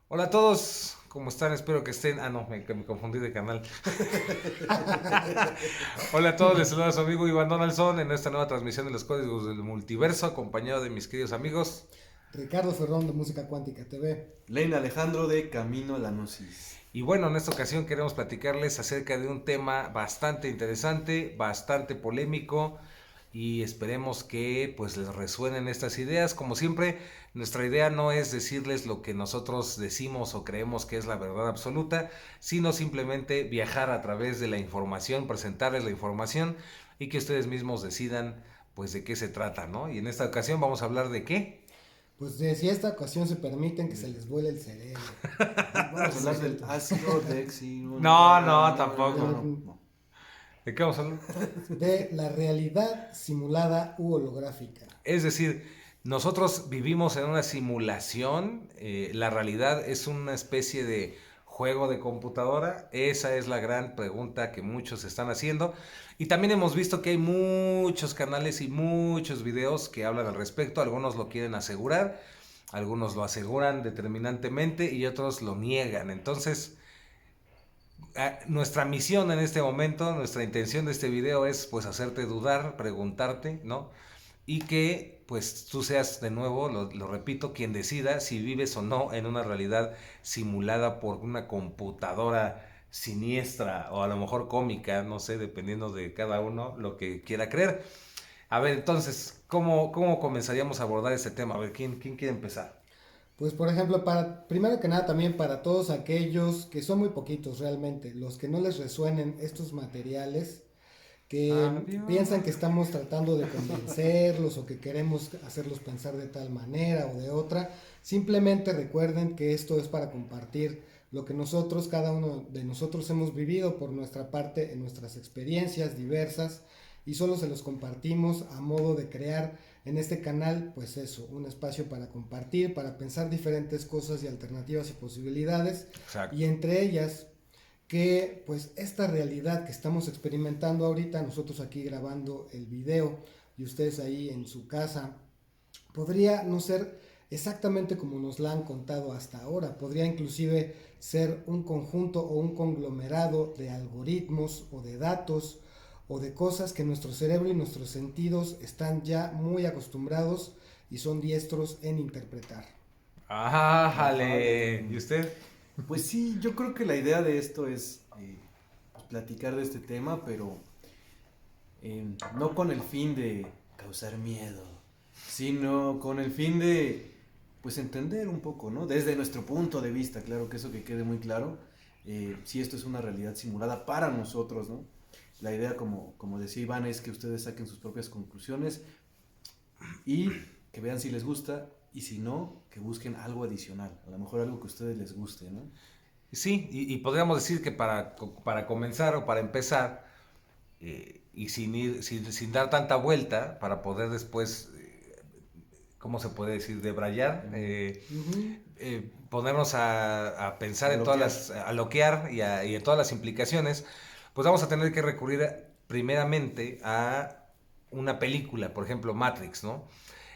Hola a todos, ¿cómo están? Espero que estén. Ah, no, me confundí de canal. Hola a todos, les saluda su amigo Iván Donaldson en esta nueva transmisión de los códigos del multiverso, acompañado de mis queridos amigos. Ricardo Ferrón de Música Cuántica TV. Leina Alejandro de Camino a la Gnosis. Y bueno, en esta ocasión queremos platicarles acerca de un tema bastante interesante, bastante polémico y esperemos que pues les resuenen estas ideas. Como siempre, nuestra idea no es decirles lo que nosotros decimos o creemos que es la verdad absoluta, sino simplemente viajar a través de la información, presentarles la información y que ustedes mismos decidan pues de qué se trata, ¿no? Y en esta ocasión vamos a hablar de qué. Pues de si esta ocasión se permiten que se les vuele el cerebro. Vamos a hablar del ácido No, no, tampoco. No. ¿De qué vamos a hablar? De la realidad simulada u holográfica. Es decir, nosotros vivimos en una simulación, la realidad es una especie de juego de computadora, esa es la gran pregunta que muchos están haciendo y también hemos visto que hay muchos canales y muchos videos que hablan al respecto, algunos lo quieren asegurar, algunos lo aseguran determinantemente y otros lo niegan, entonces nuestra misión en este momento, nuestra intención de este video es pues hacerte dudar, preguntarte, ¿no? Y que pues tú seas de nuevo, lo repito, quien decida si vives o no en una realidad simulada por una computadora siniestra o a lo mejor cómica, no sé, dependiendo de cada uno lo que quiera creer. A ver, entonces, ¿cómo comenzaríamos a abordar este tema? A ver, ¿quién quiere empezar? Pues por ejemplo, primero que nada también para todos aquellos que son muy poquitos realmente, los que no les resuenen estos materiales, que piensan que Adiós. estamos tratando de convencerlos o que queremos hacerlos pensar de tal manera o de otra. Simplemente recuerden que esto es para compartir lo que nosotros, cada uno de nosotros hemos vivido por nuestra parte en nuestras experiencias diversas y solo se los compartimos a modo de crear en este canal, pues eso, un espacio para compartir, para pensar diferentes cosas y alternativas y posibilidades, y Exacto. entre ellas que pues esta realidad que estamos experimentando ahorita, nosotros aquí grabando el video y ustedes ahí en su casa, podría no ser exactamente como nos la han contado hasta ahora, podría inclusive ser un conjunto o un conglomerado de algoritmos o de datos o de cosas que nuestro cerebro y nuestros sentidos están ya muy acostumbrados y son diestros en interpretar. ¡Ájale! ¿Y usted? Pues sí, yo creo que la idea de esto es pues, platicar de este tema, pero no con el fin de causar miedo, sino con el fin de pues entender un poco, ¿no? Desde nuestro punto de vista, claro que eso que quede muy claro, si esto es una realidad simulada para nosotros, ¿no? La idea, como decía Iván, es que ustedes saquen sus propias conclusiones y que vean si les gusta y si no, que busquen algo adicional, a lo mejor algo que a ustedes les guste, ¿no? Sí, y podríamos decir que para comenzar o para empezar, y sin dar tanta vuelta, para poder después, ¿cómo se puede decir? Debrayar, Ujú. ponernos a pensar A en todas bloquear. a loquear y en todas las implicaciones, pues vamos a tener que recurrir primeramente a una película, por ejemplo Matrix, ¿no?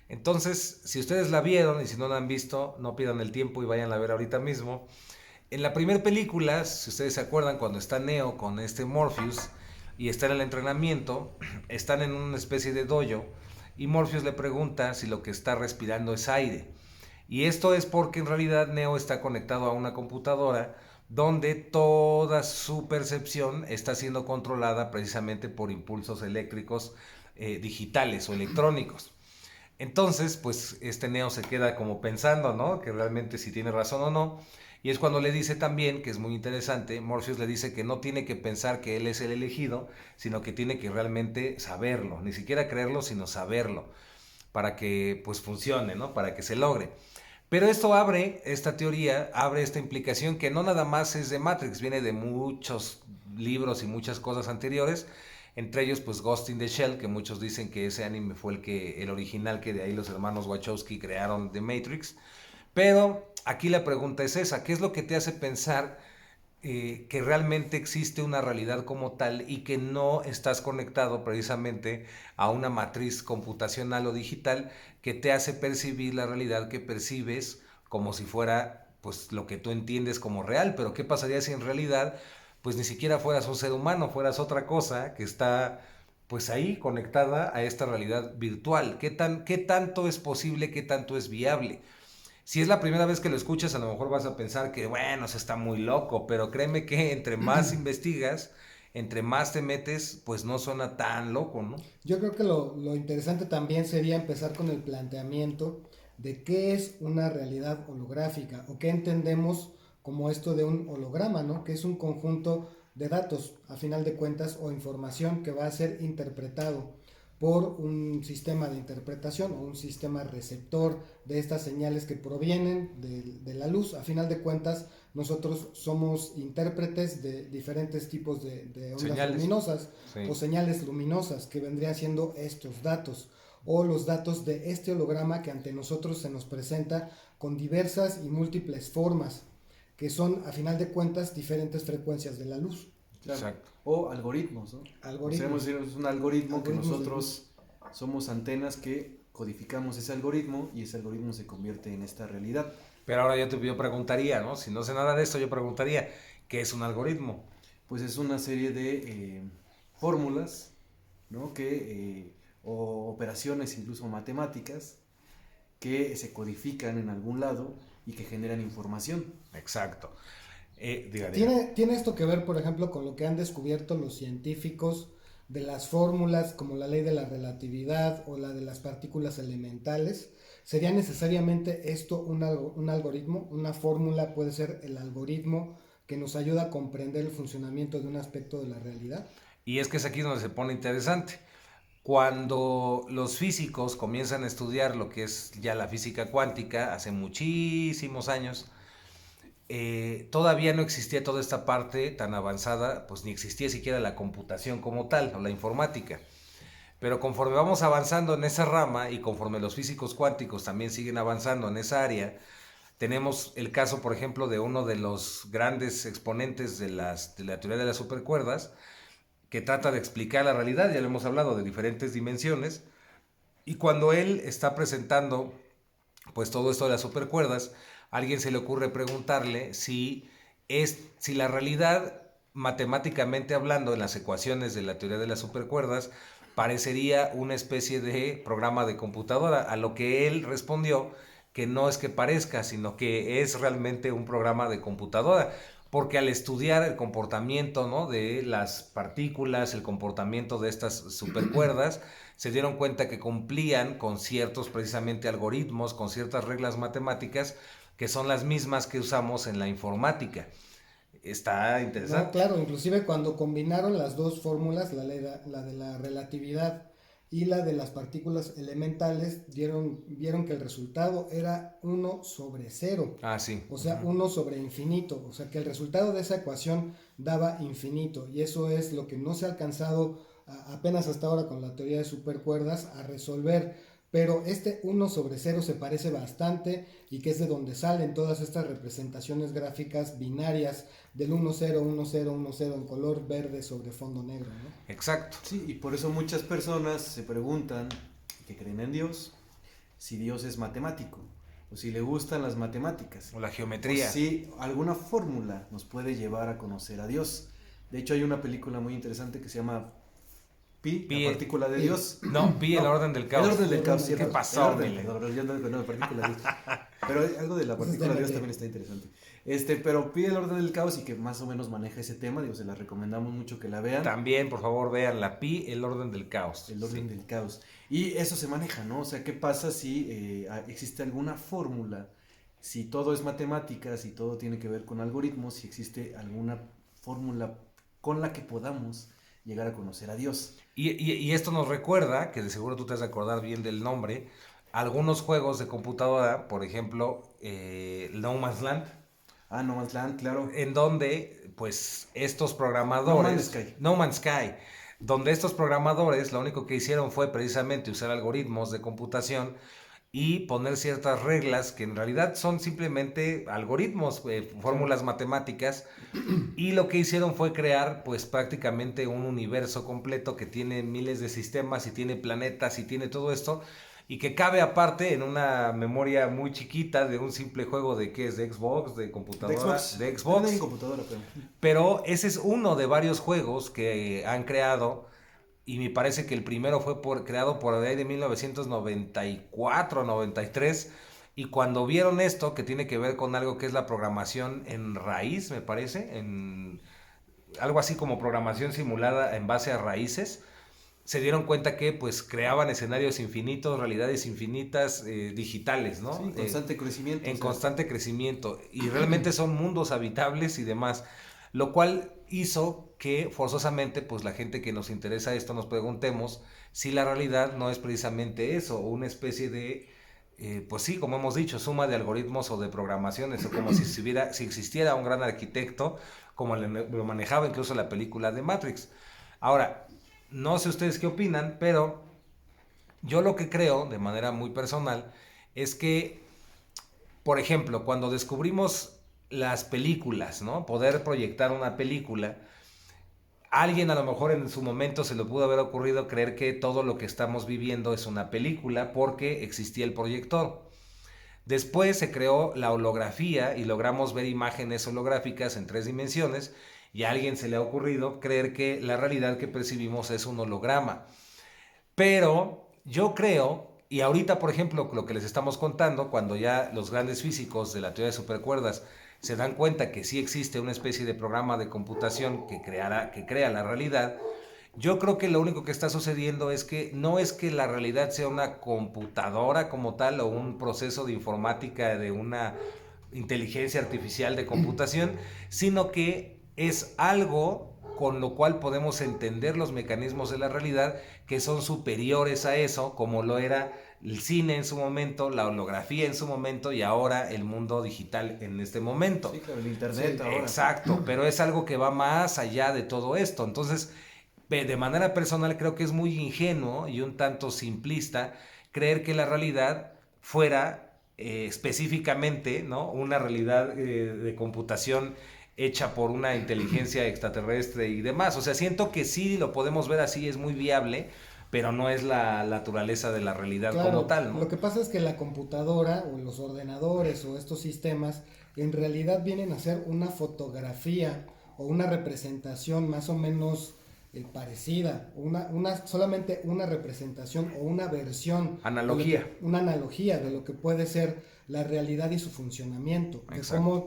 Entonces, si ustedes la vieron y si no la han visto, no pierdan el tiempo y vayan a ver ahorita mismo. En la primera película, si ustedes se acuerdan, cuando está Neo con este Morpheus y está en el entrenamiento, están en una especie de dojo y Morpheus le pregunta si lo que está respirando es aire. Y esto es porque en realidad Neo está conectado a una computadora donde toda su percepción está siendo controlada precisamente por impulsos eléctricos digitales o electrónicos. Entonces, pues este Neo se queda como pensando, ¿no? Que realmente si tiene razón o no. Y es cuando le dice también, que es muy interesante, Morpheus le dice que no tiene que pensar que él es el elegido, sino que tiene que realmente saberlo, ni siquiera creerlo, sino saberlo, para que pues funcione, ¿no? Para que se logre. Pero esto abre, esta teoría, abre esta implicación que no nada más es de Matrix, viene de muchos libros y muchas cosas anteriores, entre ellos pues Ghost in the Shell, que muchos dicen que ese anime fue el original, que de ahí los hermanos Wachowski crearon The Matrix. Pero aquí la pregunta es esa, ¿qué es lo que te hace pensar que realmente existe una realidad como tal y que no estás conectado precisamente a una matriz computacional o digital que te hace percibir la realidad que percibes como si fuera pues lo que tú entiendes como real, pero ¿qué pasaría si en realidad pues ni siquiera fueras un ser humano, fueras otra cosa que está pues ahí conectada a esta realidad virtual? ¿Qué tanto es posible, qué tanto es viable? Si es la primera vez que lo escuchas, a lo mejor vas a pensar que, bueno, se está muy loco, pero créeme que entre más investigas, entre más te metes, pues no suena tan loco, ¿no? Yo creo que lo interesante también sería empezar con el planteamiento de qué es una realidad holográfica o qué entendemos como esto de un holograma, ¿no? Que es un conjunto de datos, a final de cuentas, o información que va a ser interpretado por un sistema de interpretación o un sistema receptor de estas señales que provienen de la luz. A final de cuentas, nosotros somos intérpretes de diferentes tipos de ondas Señales. luminosas Sí. o señales luminosas que vendrían siendo estos datos o los datos de este holograma que ante nosotros se nos presenta con diversas y múltiples formas que son a final de cuentas diferentes frecuencias de la luz. Claro. Exacto. O algoritmos, ¿no? Algoritmos. O sea, es un algoritmo que Algoritmos nosotros somos antenas que codificamos ese algoritmo y ese algoritmo se convierte en esta realidad. Pero ahora yo preguntaría, ¿no? Si no sé nada de esto, yo preguntaría, ¿qué es un algoritmo? Pues es una serie de fórmulas, ¿no? O operaciones incluso matemáticas que se codifican en algún lado y que generan información. Exacto. Diga. ¿Tiene esto que ver, por ejemplo, con lo que han descubierto los científicos de las fórmulas como la ley de la relatividad o la de las partículas elementales? ¿Sería necesariamente esto un algoritmo? ¿Una fórmula puede ser el algoritmo que nos ayuda a comprender el funcionamiento de un aspecto de la realidad? Y es que es aquí donde se pone interesante. Cuando los físicos comienzan a estudiar lo que es ya la física cuántica, hace muchísimos años, todavía no existía toda esta parte tan avanzada, pues ni existía siquiera la computación como tal, o la informática. Pero conforme vamos avanzando en esa rama y conforme los físicos cuánticos también siguen avanzando en esa área, tenemos el caso, por ejemplo, de uno de los grandes exponentes de la teoría de las supercuerdas, que trata de explicar la realidad, ya lo hemos hablado, de diferentes dimensiones, y cuando él está presentando pues todo esto de las supercuerdas, a alguien se le ocurre preguntarle si la realidad, matemáticamente hablando, en las ecuaciones de la teoría de las supercuerdas, parecería una especie de programa de computadora, a lo que él respondió que no es que parezca, sino que es realmente un programa de computadora, porque al estudiar el comportamiento, ¿no?, de las partículas, el comportamiento de estas supercuerdas, se dieron cuenta que cumplían con ciertos precisamente algoritmos, con ciertas reglas matemáticas que son las mismas que usamos en la informática. Está interesante. No, claro, inclusive cuando combinaron las dos fórmulas, la de la relatividad y la de las partículas elementales, vieron que el resultado era 1 sobre 0. Ah, sí. O sea, 1 sobre infinito. O sea, que el resultado de esa ecuación daba infinito. Y eso es lo que no se ha alcanzado apenas hasta ahora con la teoría de supercuerdas a resolver. Pero este 1 sobre 0 se parece bastante y que es de donde salen todas estas representaciones gráficas binarias del 1, 0, 1, 0, 1, 0 en color verde sobre fondo negro, ¿no? Exacto. Sí, y por eso muchas personas se preguntan, que creen en Dios, si Dios es matemático o si le gustan las matemáticas. O la geometría. O si alguna fórmula nos puede llevar a conocer a Dios. De hecho, hay una película muy interesante que se llama Pi, la partícula de Dios. No, Pi, el orden del caos. El orden del caos, ¿Qué pasó, Mele? Yo ando con la partícula de Dios. Pero algo de la partícula de Dios también está interesante. Pero Pi, el orden del caos, y que más o menos maneja ese tema, digo, se la recomendamos mucho que la vean. También, por favor, vean la Pi, el orden del caos. El orden del caos. Y eso se maneja, ¿no? O sea, ¿qué pasa si existe alguna fórmula? Si todo es matemática, si todo tiene que ver con algoritmos, si existe alguna fórmula con la que podamos llegar a conocer a Dios. Y esto nos recuerda, que de seguro tú te has de acordar bien del nombre, algunos juegos de computadora, por ejemplo, No Man's Land. Ah, No Man's Land, claro. En donde, pues, estos programadores... No Man's Sky. Donde estos programadores lo único que hicieron fue precisamente usar algoritmos de computación y poner ciertas reglas que en realidad son simplemente algoritmos, fórmulas matemáticas, y lo que hicieron fue crear pues prácticamente un universo completo que tiene miles de sistemas y tiene planetas y tiene todo esto, y que cabe aparte en una memoria muy chiquita de un simple juego de ¿qué es? De Xbox, de computadora, de Xbox. También en computadora, Pero ese es uno de varios juegos que han creado y me parece que el primero fue creado por ahí de 1994, 93. Y cuando vieron esto, que tiene que ver con algo que es la programación en raíz, me parece, en algo así como programación simulada en base a raíces, se dieron cuenta que pues creaban escenarios infinitos, realidades infinitas, digitales, ¿no? Sí, en constante crecimiento. En constante crecimiento. Y realmente son mundos habitables y demás. Lo cual hizo que forzosamente pues la gente que nos interesa esto nos preguntemos si la realidad no es precisamente eso, una especie de, pues sí, como hemos dicho, suma de algoritmos o de programaciones, o como si existiera un gran arquitecto, como lo manejaba incluso la película de Matrix. Ahora, no sé ustedes qué opinan, pero yo lo que creo, de manera muy personal, es que, por ejemplo, cuando descubrimos las películas, ¿no? Poder proyectar una película, alguien a lo mejor en su momento se le pudo haber ocurrido creer que todo lo que estamos viviendo es una película porque existía el proyector. Después se creó la holografía y logramos ver imágenes holográficas en 3 dimensiones y a alguien se le ha ocurrido creer que la realidad que percibimos es un holograma. Pero yo creo, y ahorita por ejemplo lo que les estamos contando, cuando ya los grandes físicos de la teoría de supercuerdas se dan cuenta que sí existe una especie de programa de computación que crea la realidad, yo creo que lo único que está sucediendo es que no es que la realidad sea una computadora como tal o un proceso de informática de una inteligencia artificial de computación, sino que es algo con lo cual podemos entender los mecanismos de la realidad que son superiores a eso, como lo era el cine en su momento, la holografía en su momento y ahora el mundo digital en este momento. Sí, claro, el internet Sí, ahora. exacto, pero es algo que va más allá de todo esto. Entonces, de manera personal creo que es muy ingenuo y un tanto simplista creer que la realidad fuera específicamente, ¿no? Una realidad de computación hecha por una inteligencia extraterrestre y demás. O sea, siento que sí lo podemos ver así, es muy viable, pero no es la naturaleza de la realidad Claro, como tal, ¿no? lo que pasa es que la computadora o los ordenadores o estos sistemas en realidad vienen a ser una fotografía o una representación más o menos parecida, solamente una representación o una versión, Analogía. una analogía de lo que puede ser la realidad y su funcionamiento,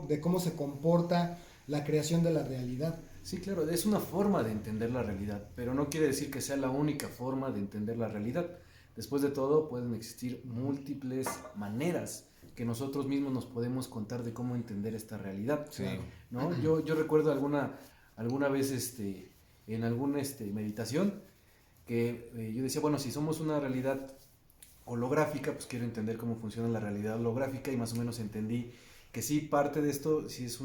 de cómo se comporta la creación de la realidad. Sí, claro, es una forma de entender la realidad, pero no quiere decir que sea la única forma de entender la realidad. Después de todo, pueden existir múltiples maneras que nosotros mismos nos podemos contar de cómo entender esta realidad. Sí. ¿No? Yo recuerdo alguna vez en alguna meditación que yo decía, bueno, si somos una realidad holográfica, pues quiero entender cómo funciona la realidad holográfica y más o menos entendí que sí, parte de esto sí es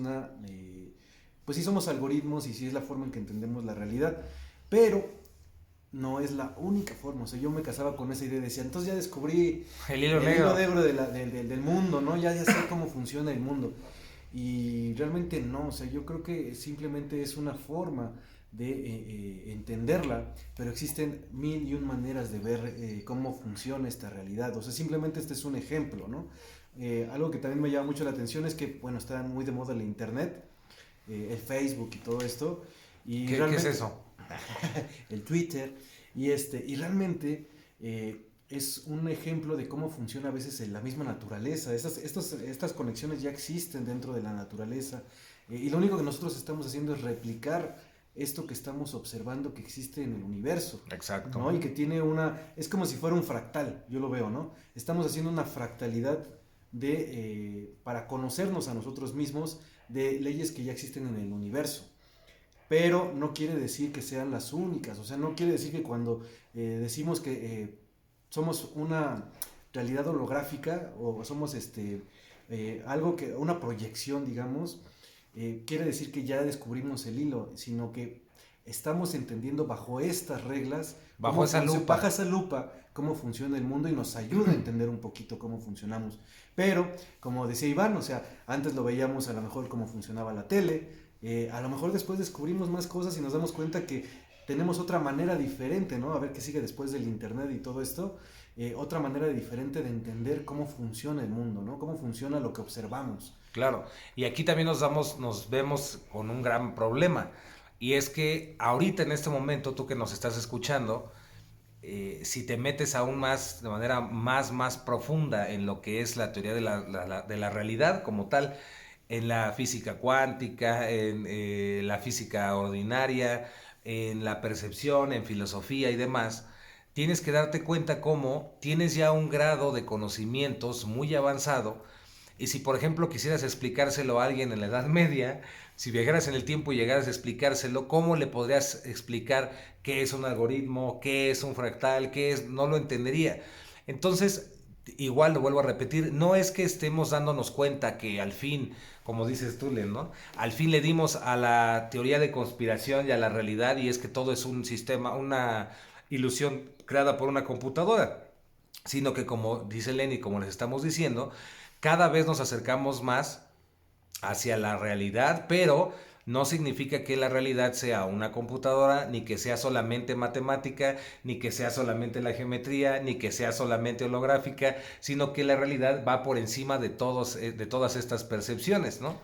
pues sí somos algoritmos y sí es la forma en que entendemos la realidad, pero no es la única forma. O sea, yo me casaba con esa idea y decía, entonces ya descubrí el hilo negro del mundo, ¿no? Ya sé cómo funciona el mundo. Y realmente no, o sea, yo creo que simplemente es una forma de entenderla, pero existen 1001 maneras de ver cómo funciona esta realidad. O sea, simplemente este es un ejemplo, ¿no? Algo que también me llama mucho la atención es que, bueno, está muy de moda el internet, el Facebook y todo esto. Y ¿Qué es eso? El Twitter. Y realmente es un ejemplo de cómo funciona a veces la misma naturaleza. Estas conexiones ya existen dentro de la naturaleza. Y lo único que nosotros estamos haciendo es replicar esto que estamos observando que existe en el universo. Exacto. ¿No? Y que tiene es como si fuera un fractal, yo lo veo, ¿no? Estamos haciendo una fractalidad para conocernos a nosotros mismos de leyes que ya existen en el universo. Pero no quiere decir que sean las únicas, o sea, no quiere decir que cuando decimos que somos una realidad holográfica o somos una proyección, digamos, quiere decir que ya descubrimos el hilo, sino que estamos entendiendo bajo estas reglas, bajo esa lupa, cómo funciona el mundo y nos ayuda a entender un poquito cómo funcionamos. Pero, como decía Iván, o sea, antes lo veíamos a lo mejor cómo funcionaba la tele, a lo mejor después descubrimos más cosas y nos damos cuenta que tenemos otra manera diferente, ¿no? A ver qué sigue después del internet y todo esto. otra manera diferente de entender cómo funciona el mundo, ¿no? Cómo funciona lo que observamos. Claro, y aquí también nos vemos con un gran problema, y es que ahorita en este momento, tú que nos estás escuchando, si te metes aún más, de manera más profunda en lo que es la teoría de de la realidad como tal, en la física cuántica, en la física ordinaria, en la percepción, en filosofía y demás, tienes que darte cuenta cómo tienes ya un grado de conocimientos muy avanzado. Y si, por ejemplo, quisieras explicárselo a alguien en la Edad Media, si viajaras en el tiempo y llegaras a explicárselo, ¿cómo le podrías explicar qué es un algoritmo, qué es un fractal, qué es? No lo entendería. Entonces, igual lo vuelvo a repetir, no es que estemos dándonos cuenta que al fin, como dices tú, Len, ¿no? Al fin le dimos a la teoría de conspiración y a la realidad, y es que todo es un sistema, una ilusión creada por una computadora, sino que, como dice Len y como les estamos diciendo, cada vez nos acercamos más hacia la realidad, pero no significa que la realidad sea una computadora, ni que sea solamente matemática, ni que sea solamente la geometría, ni que sea solamente holográfica, sino que la realidad va por encima de todas estas percepciones, ¿no?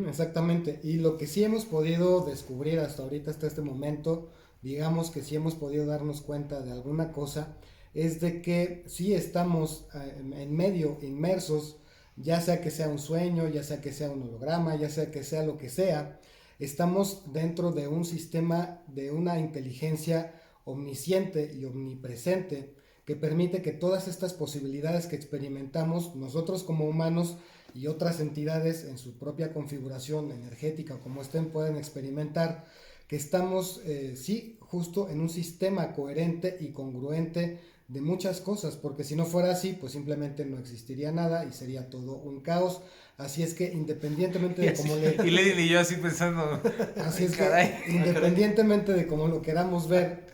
Exactamente. Y lo que sí hemos podido descubrir hasta ahorita, hasta este momento, digamos que sí hemos podido darnos cuenta de alguna cosa, es de que sí estamos en medio, inmersos, ya sea que sea un sueño, ya sea que sea un holograma, ya sea que sea lo que sea, estamos dentro de un sistema de una inteligencia omnisciente y omnipresente que permite que todas estas posibilidades que experimentamos nosotros como humanos y otras entidades en su propia configuración energética como estén pueden experimentar, que estamos sí justo en un sistema coherente y congruente de muchas cosas, porque si no fuera así pues simplemente no existiría nada y sería todo un caos. Así es que independientemente de cómo y Lenin y yo así pensando, así es caray. que independientemente de cómo lo queramos ver,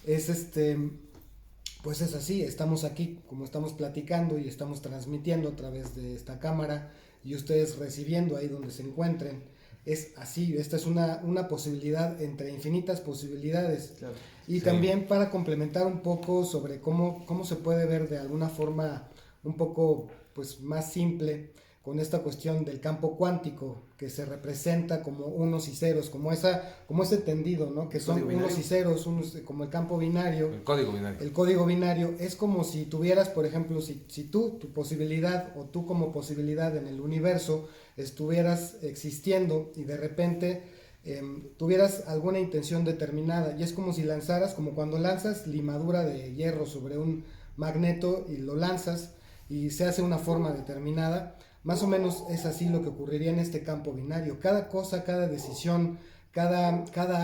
es pues es así, estamos aquí, como estamos platicando y estamos transmitiendo a través de esta cámara y ustedes recibiendo ahí donde se encuentren. Es así, esta es una posibilidad entre infinitas posibilidades. Claro. Y Sí. también para complementar un poco sobre cómo se puede ver de alguna forma un poco pues, más simple con esta cuestión del campo cuántico que se representa como unos y ceros, como ese tendido, ¿no? Que son unos y ceros, como el campo binario. El código binario. El código binario es como si tuvieras, por ejemplo, si tu posibilidad o tú como posibilidad en el universo estuvieras existiendo y de repente tuvieras alguna intención determinada, y es como si lanzaras, como cuando lanzas limadura de hierro sobre un magneto y lo lanzas y se hace una forma determinada. Más o menos es así lo que ocurriría en este campo binario. Cada cosa, cada decisión, cada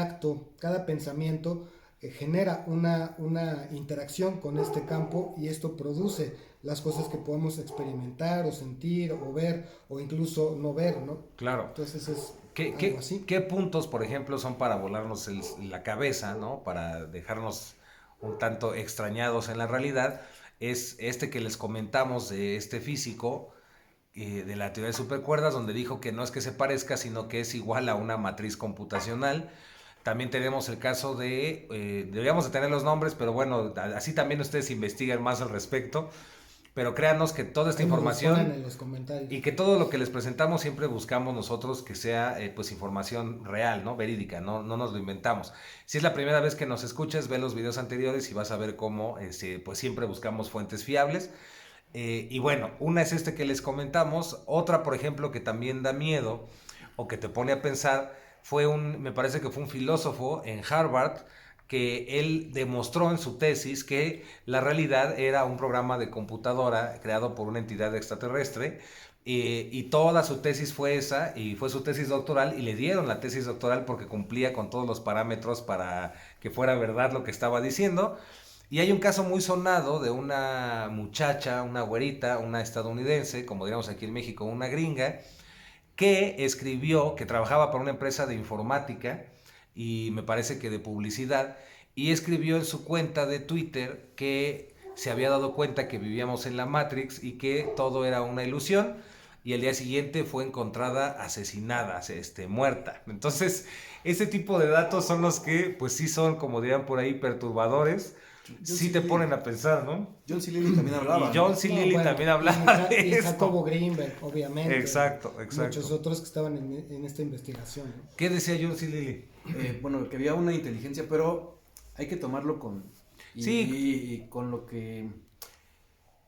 acto, cada pensamiento genera una interacción con este campo y esto produce las cosas que podemos experimentar o sentir o ver o incluso no ver, ¿no? Claro. Entonces es ¿Qué, así. ¿Qué puntos, por ejemplo, son para volarnos la cabeza, ¿no? Para dejarnos un tanto extrañados en la realidad? Es este que les comentamos de este físico, de la teoría de supercuerdas, donde dijo que no es que se parezca, sino que es igual a una matriz computacional. También tenemos el caso deberíamos de tener los nombres, pero bueno, así también ustedes investigan más al respecto. Pero créanos que toda esta Ahí nos información responden en los comentarios. y que todo lo que les presentamos siempre buscamos nosotros que sea pues información real, ¿no? Verídica, no nos lo inventamos. Si es la primera vez que nos escuchas, ve los videos anteriores y vas a ver cómo pues siempre buscamos fuentes fiables. Y bueno, una es este que les comentamos. Otra, por ejemplo, que también da miedo o que te pone a pensar, me parece que fue un filósofo en Harvard, que él demostró en su tesis que la realidad era un programa de computadora creado por una entidad extraterrestre, y toda su tesis fue esa, y fue su tesis doctoral, y le dieron la tesis doctoral porque cumplía con todos los parámetros para que fuera verdad lo que estaba diciendo. Y hay un caso muy sonado de una muchacha, una güerita, una estadounidense, como diríamos aquí en México, una gringa, que trabajaba para una empresa de informática y me parece que de publicidad, y escribió en su cuenta de Twitter que se había dado cuenta que vivíamos en la Matrix y que todo era una ilusión, y el día siguiente fue encontrada asesinada, muerta. Entonces, ese tipo de datos son los que, pues sí son, como dirían por ahí, perturbadores, sí te ponen a pensar, ¿no? John C. Reilly también hablaba. Y John C. Reilly también hablaba de y esto. Jacobo Greenberg, obviamente. Exacto. Muchos otros que estaban en esta investigación, ¿no? ¿Qué decía John C. Reilly? Bueno, que había una inteligencia, pero hay que tomarlo con... Sí. Y con lo que...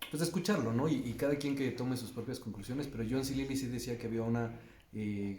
Pues escucharlo, ¿no? Y cada quien que tome sus propias conclusiones, pero John C. Reilly sí decía que había una...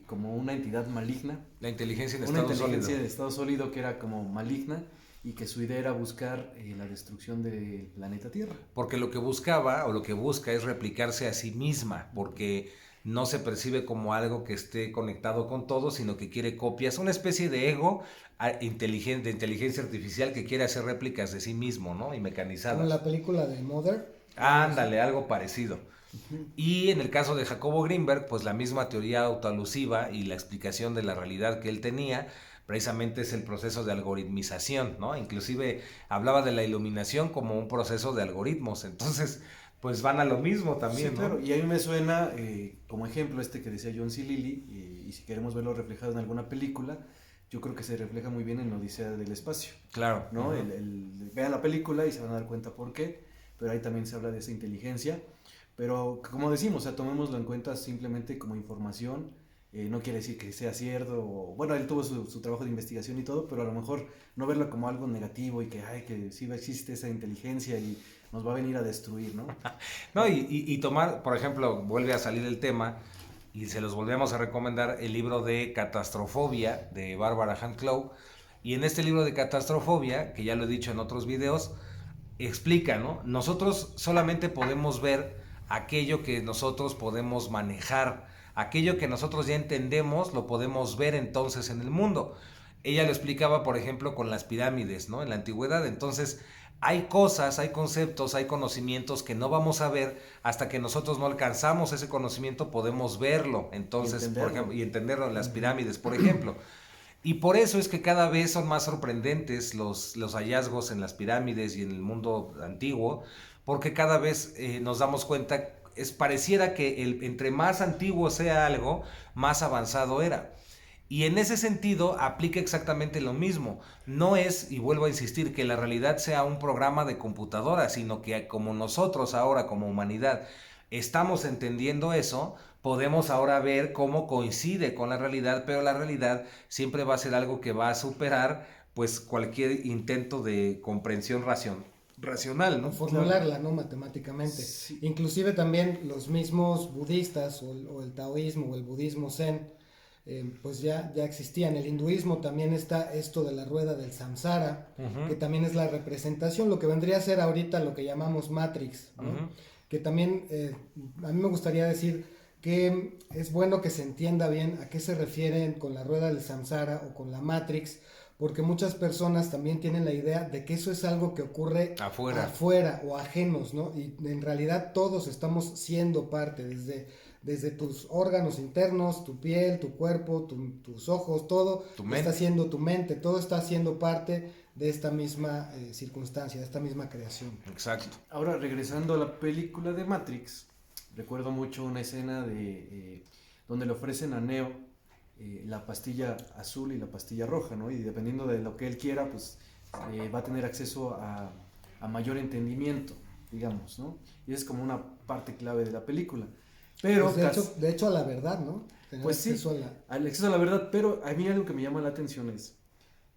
como una entidad maligna. La inteligencia en Una estado inteligencia sólido. de estado sólido que era como maligna y que su idea era buscar la destrucción del planeta Tierra. Porque lo que buscaba o lo que busca es replicarse a sí misma, porque no se percibe como algo que esté conectado con todo, sino que quiere copias, una especie de ego de inteligencia artificial que quiere hacer réplicas de sí mismo, ¿no? Y Como mecanizadas. la película de Mother. Ándale, algo parecido. Y en el caso de Jacobo Greenberg, pues la misma teoría autoalusiva y la explicación de la realidad que él tenía, precisamente es el proceso de algoritmización, ¿no? Inclusive hablaba de la iluminación como un proceso de algoritmos, entonces pues van a lo mismo también, Sí, ¿no? claro, y a mí me suena como ejemplo este que decía John C. Reilly, y si queremos verlo reflejado en alguna película, yo creo que se refleja muy bien en Odisea del Espacio, Claro. ¿no? Vean la película y se van a dar cuenta por qué, pero ahí también se habla de esa inteligencia, pero como decimos, o sea, tomémoslo en cuenta simplemente como información, no quiere decir que sea cierto, bueno, él tuvo su trabajo de investigación y todo, pero a lo mejor no verlo como algo negativo y que, ay, que sí existe esa inteligencia y nos va a venir a destruir, ¿no? No, y tomar, por ejemplo, vuelve a salir el tema y se los volvemos a recomendar el libro de Catastrofobia de Barbara Handclough. Y en este libro de Catastrofobia, que ya lo he dicho en otros videos, explica, ¿no? Nosotros solamente podemos ver aquello que nosotros podemos manejar, aquello que nosotros ya entendemos, lo podemos ver entonces en el mundo. Ella lo explicaba, por ejemplo, con las pirámides, ¿no? En la antigüedad. Entonces, hay cosas, hay conceptos, hay conocimientos que no vamos a ver hasta que nosotros no alcanzamos ese conocimiento, podemos verlo. Entonces, por ejemplo, y entenderlo en las pirámides, por ejemplo. Y por eso es que cada vez son más sorprendentes los hallazgos en las pirámides y en el mundo antiguo, porque cada vez nos damos cuenta, pareciera que entre más antiguo sea algo, más avanzado era. Y en ese sentido aplica exactamente lo mismo. No es, y vuelvo a insistir, que la realidad sea un programa de computadora, sino que como nosotros ahora como humanidad estamos entendiendo eso, podemos ahora ver cómo coincide con la realidad, pero la realidad siempre va a ser algo que va a superar pues cualquier intento de comprensión racional, ¿no? Formularla, ¿no? Matemáticamente. Sí. Inclusive también los mismos budistas o el taoísmo o el budismo zen, pues ya existían. El hinduismo también está esto de la rueda del samsara, que también es la representación, lo que vendría a ser ahorita lo que llamamos Matrix, ¿no? Que también a mí me gustaría decir que es bueno que se entienda bien a qué se refieren con la rueda del samsara o con la Matrix, porque muchas personas también tienen la idea de que eso es algo que ocurre afuera o ajenos, ¿no? Y en realidad todos estamos siendo parte, desde tus órganos internos, tu piel, tu cuerpo, tus ojos, todo está siendo tu mente, todo está siendo parte de esta misma circunstancia, de esta misma creación. Exacto. Ahora, regresando a la película de Matrix, recuerdo mucho una escena de donde le ofrecen a Neo la pastilla azul y la pastilla roja, ¿no? Y dependiendo de lo que él quiera, pues va a tener acceso a mayor entendimiento, digamos, ¿no? Y es como una parte clave de la película. Pero Pues de hecho a la verdad, ¿no? Tener pues sí, al acceso a la verdad, pero a mí algo que me llama la atención es,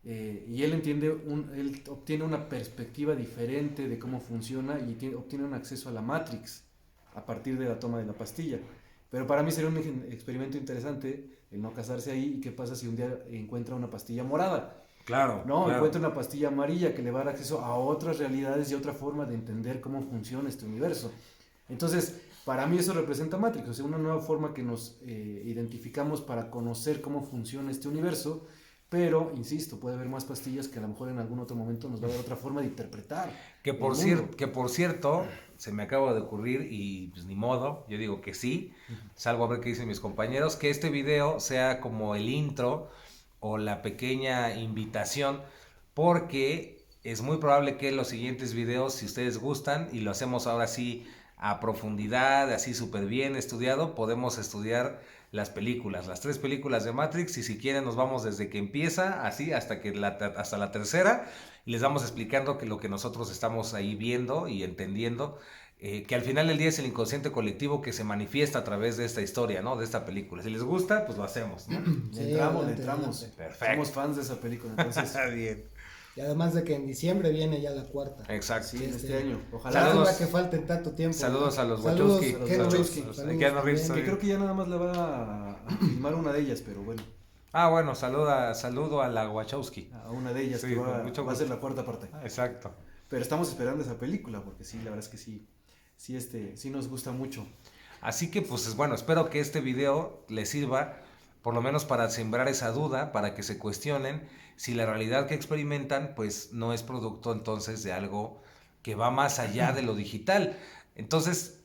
y él él obtiene una perspectiva diferente de cómo funciona y obtiene un acceso a la Matrix a partir de la toma de la pastilla. Pero para mí sería un experimento interesante el no casarse ahí y qué pasa si un día encuentra una pastilla morada. Claro. No, claro. encuentra una pastilla amarilla que le va a dar acceso a otras realidades y otra forma de entender cómo funciona este universo. Entonces, para mí eso representa Matrix, o sea, una nueva forma que nos identificamos para conocer cómo funciona este universo, pero, insisto, puede haber más pastillas que a lo mejor en algún otro momento nos va a dar otra forma de interpretar. Que por cierto, se me acaba de ocurrir y pues ni modo, yo digo que sí, salgo a ver qué dicen mis compañeros, que este video sea como el intro o la pequeña invitación, porque es muy probable que los siguientes videos, si ustedes gustan, y lo hacemos ahora sí a profundidad, así súper bien estudiado, podemos estudiar las películas, las 3 películas de Matrix, y si quieren nos vamos desde que empieza, así, hasta la tercera, y les vamos explicando que lo que nosotros estamos ahí viendo y entendiendo, que al final del día es el inconsciente colectivo que se manifiesta a través de esta historia, ¿no? De esta película. Si les gusta, pues lo hacemos, ¿no? Sí, Le entramos, adelante, le entramos. adelante. Perfecto. Somos fans de esa película, entonces. Bien. Y además de que en diciembre viene ya la cuarta. Exacto. Sí, en este año. Ojalá. Saludos. Lástima que falten tanto tiempo. Saludos ¿no? a los Saludos, Wachowski. Keanu Reeves. Saludos, Saludos Keanu Reeves, también. Que creo que ya nada más le va a filmar una de ellas, pero bueno, Ah, bueno, saludo a la Wachowski. a una de ellas Sí, que con mucho va a ser gusto. la cuarta parte. Exacto. Pero estamos esperando esa película, porque sí, la verdad es que sí nos gusta mucho. Así que, pues bueno, espero que este video les sirva, por lo menos para sembrar esa duda, para que se cuestionen si la realidad que experimentan, pues no es producto entonces de algo que va más allá de lo digital. Entonces,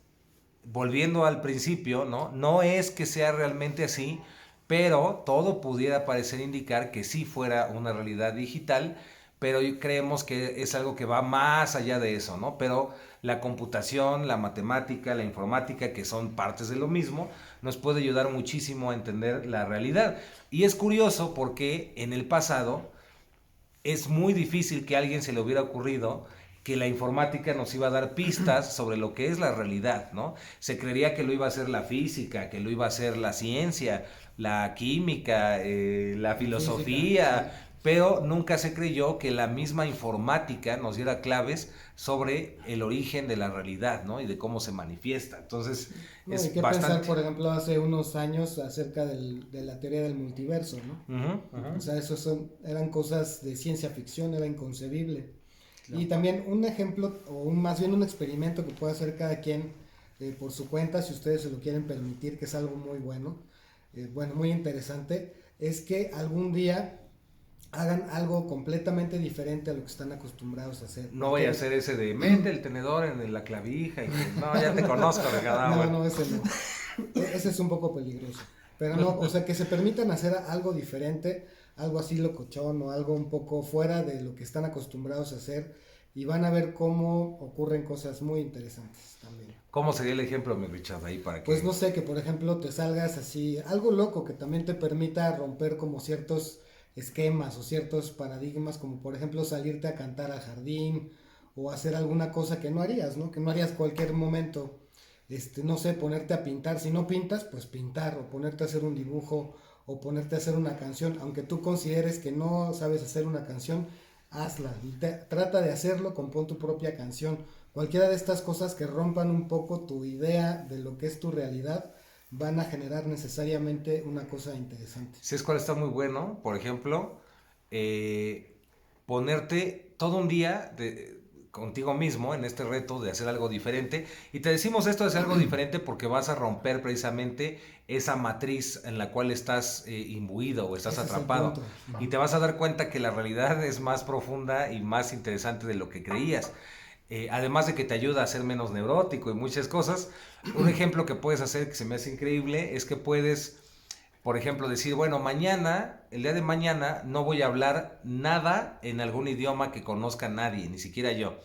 volviendo al principio, ¿no? No es que sea realmente así, pero todo pudiera parecer indicar que sí fuera una realidad digital, pero creemos que es algo que va más allá de eso, ¿no? Pero la computación, la matemática, la informática, que son partes de lo mismo, nos puede ayudar muchísimo a entender la realidad. Y es curioso porque en el pasado es muy difícil que a alguien se le hubiera ocurrido que la informática nos iba a dar pistas sobre lo que es la realidad, ¿no? Se creería que lo iba a hacer la física, que lo iba a hacer la ciencia, la química, la filosofía, Física, pero nunca se creyó que la misma informática nos diera claves sobre el origen de la realidad, ¿no? Y de cómo se manifiesta. Entonces, No, es hay que bastante... pensar, por ejemplo, hace unos años acerca de la teoría del multiverso, ¿no? Ujú, ujú. O sea, eran cosas de ciencia ficción, era inconcebible. Claro. Y también un ejemplo, más bien un experimento que puede hacer cada quien por su cuenta, si ustedes se lo quieren permitir, que es algo muy bueno, muy interesante, es que algún día hagan algo completamente diferente a lo que están acostumbrados a hacer. No voy a hacer ese de mete el tenedor en la clavija y que, no, ya te conozco de cada No, bueno. no, ese no. Ese es un poco peligroso. Pero no, o sea, que se permitan hacer algo diferente, algo así locochón o algo un poco fuera de lo que están acostumbrados a hacer y van a ver cómo ocurren cosas muy interesantes también. ¿Cómo sería el ejemplo, mi Richard, ahí para que... Pues no sé, que por ejemplo te salgas así, algo loco que también te permita romper como ciertos esquemas o ciertos paradigmas, como por ejemplo salirte a cantar al jardín o hacer alguna cosa que no harías, ¿no? Que no harías cualquier momento. No sé, ponerte a pintar, si no pintas, pues pintar, o ponerte a hacer un dibujo, o ponerte a hacer una canción, aunque tú consideres que no sabes hacer una canción, hazla, trata de hacerlo, compón tu propia canción, cualquiera de estas cosas que rompan un poco tu idea de lo que es tu realidad, van a generar necesariamente una cosa interesante. ¿Sabes cuál está muy bueno? Por ejemplo, ponerte todo un día contigo mismo en este reto de hacer algo diferente. Y te decimos esto de hacer algo diferente porque vas a romper precisamente esa matriz en la cual estás imbuido o estás Ese es el atrapado. punto. Y te vas a dar cuenta que la realidad es más profunda y más interesante de lo que creías. Además de que te ayuda a ser menos neurótico y muchas cosas. Un ejemplo que puedes hacer que se me hace increíble es que puedes, por ejemplo, decir, bueno, mañana, el día de mañana, no voy a hablar nada en algún idioma que conozca nadie, ni siquiera yo.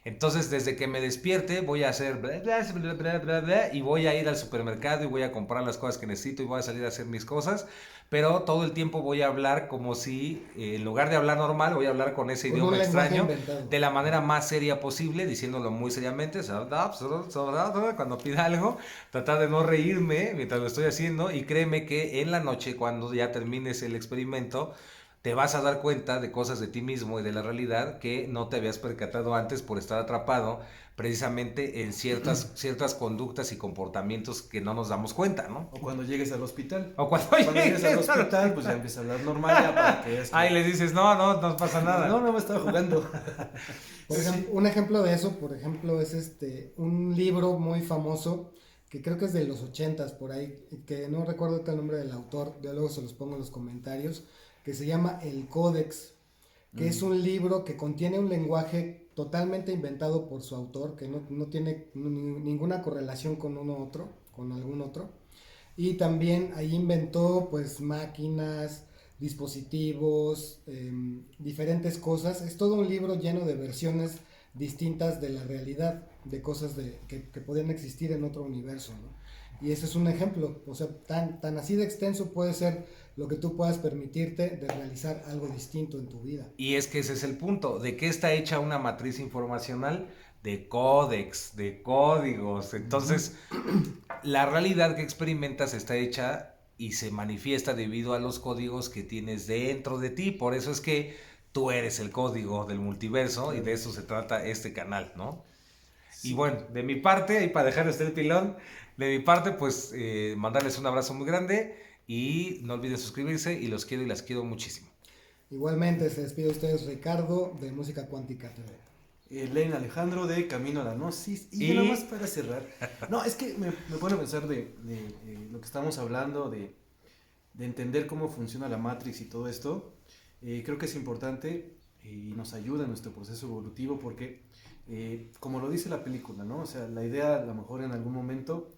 Entonces, desde que me despierte, voy a hacer bla, bla, bla, bla, bla, bla, y voy a ir al supermercado y voy a comprar las cosas que necesito y voy a salir a hacer mis cosas, pero todo el tiempo voy a hablar como si, en lugar de hablar normal, voy a hablar con ese Con idioma un lenguaje extraño, inventado. de la manera más seria posible, diciéndolo muy seriamente, cuando pida algo, tratar de no reírme mientras lo estoy haciendo, y créeme que en la noche, cuando ya termines el experimento, te vas a dar cuenta de cosas de ti mismo y de la realidad que no te habías percatado antes por estar atrapado precisamente en ciertas conductas y comportamientos que no nos damos cuenta, ¿no? O cuando llegues al hospital. O cuando Llegues al hospital, pues ya empiezas a hablar normal ya para que veas que... Ahí le dices, no pasa nada. No me estaba jugando. Por ejemplo, un ejemplo de eso, por ejemplo, es un libro muy famoso que creo que es de los 80s por ahí, que no recuerdo el nombre del autor, yo luego se los pongo en los comentarios, que se llama El Códex, que es un libro que contiene un lenguaje totalmente inventado por su autor, que no tiene ninguna correlación con con algún otro. Y también ahí inventó pues máquinas, dispositivos, diferentes cosas. Es todo un libro lleno de versiones distintas de la realidad, de cosas que podrían existir en otro universo, ¿no? Y ese es un ejemplo, o sea, tan así de extenso puede ser lo que tú puedas permitirte de realizar algo distinto en tu vida. Y es que ese es el punto. ¿De qué está hecha una matriz informacional? De códex, de códigos. Entonces, la realidad que experimentas está hecha y se manifiesta debido a los códigos que tienes dentro de ti. Por eso es que tú eres el código del multiverso y de eso se trata este canal, ¿no? Y Sí. bueno, de mi parte, y para dejar el pilón, de mi parte, pues mandarles un abrazo muy grande y no olviden suscribirse y los quiero y las quiero muchísimo. Igualmente se despide de ustedes Ricardo de Música Cuántica TV. Elaine Alejandro de Camino a la Gnosis. Y Y- ya nada más para cerrar. No, es que me pone a pensar de lo que estamos hablando, de entender cómo funciona la Matrix y todo esto. Creo que es importante y nos ayuda en nuestro proceso evolutivo porque, como lo dice la película, ¿no? O sea, la idea a lo mejor en algún momento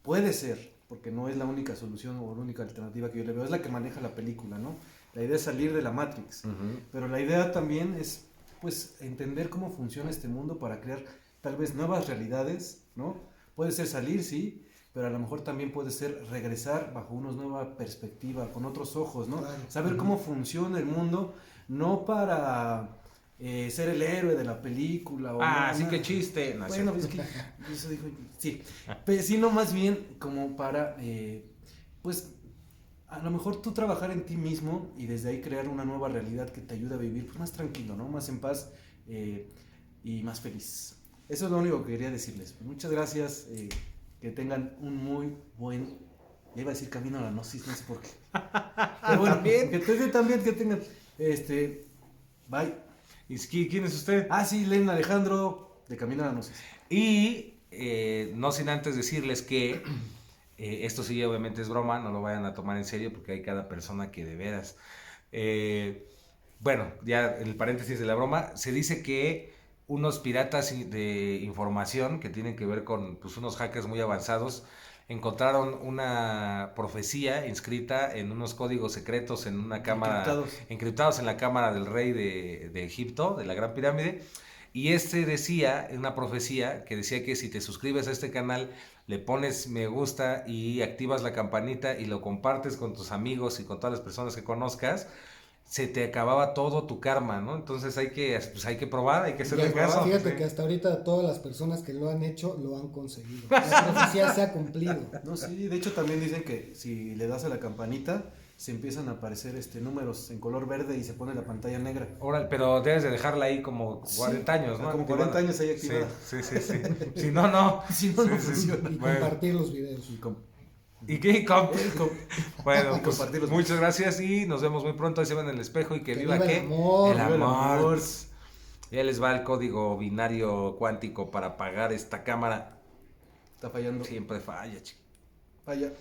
puede ser, porque no es la única solución o la única alternativa que yo le veo, es la que maneja la película, ¿no? La idea es salir de la Matrix. Pero la idea también es, pues, entender cómo funciona este mundo para crear tal vez nuevas realidades, ¿no? Puede ser salir, sí, pero a lo mejor también puede ser regresar bajo una nueva perspectiva, con otros ojos, ¿no? Claro. Saber cómo funciona el mundo, no para ser el héroe de la película. O Ah, no, sí no. que chiste. No, Bueno, sí. es que eso dijo, sí, pero sino más bien como para, pues, a lo mejor tú trabajar en ti mismo y desde ahí crear una nueva realidad que te ayude a vivir pues, más tranquilo, ¿no? Más en paz y más feliz. Eso es lo único que quería decirles. Pues, muchas gracias, que tengan un muy buen, ya iba a decir camino a la gnosis, no sé por qué. Pero bueno, También. que tengan, bye. ¿Y quién es usted? Ah, sí, Len Alejandro de Camino a la Gnosis. Y no sin antes decirles que esto sí obviamente es broma, no lo vayan a tomar en serio porque hay cada persona que de veras... bueno, ya en el paréntesis de la broma, se dice que unos piratas de información que tienen que ver con pues, unos hackers muy avanzados encontraron una profecía inscrita en unos códigos secretos en una cámara, encriptados en la cámara del rey de Egipto, de la Gran Pirámide. Y este decía, una profecía que decía que si te suscribes a este canal, le pones me gusta y activas la campanita y lo compartes con tus amigos y con todas las personas que conozcas, se te acababa todo tu karma, ¿no? Entonces pues hay que probar, hay que hacerle caso. Fíjate Sí. que hasta ahorita todas las personas que lo han hecho lo han conseguido. La profecía se ha cumplido. No, sí, de hecho también dicen que si le das a la campanita, se empiezan a aparecer números en color verde y se pone la pantalla negra. Órale, pero debes de dejarla ahí como 40 años, ¿no? Como 40 años ahí activada. Sí. Si no, no. Si no, no Sí. funciona. Y Bueno. compartir los videos. ¿Y qué? Bueno, Y pues compartirlos. muchas gracias y nos vemos muy pronto. Ahí se ven en el espejo y que viva viva el ¿qué? amor. El Viva el amor. amor. Ya les va el código binario cuántico para apagar esta cámara. Está fallando. Siempre falla, chico. Falla.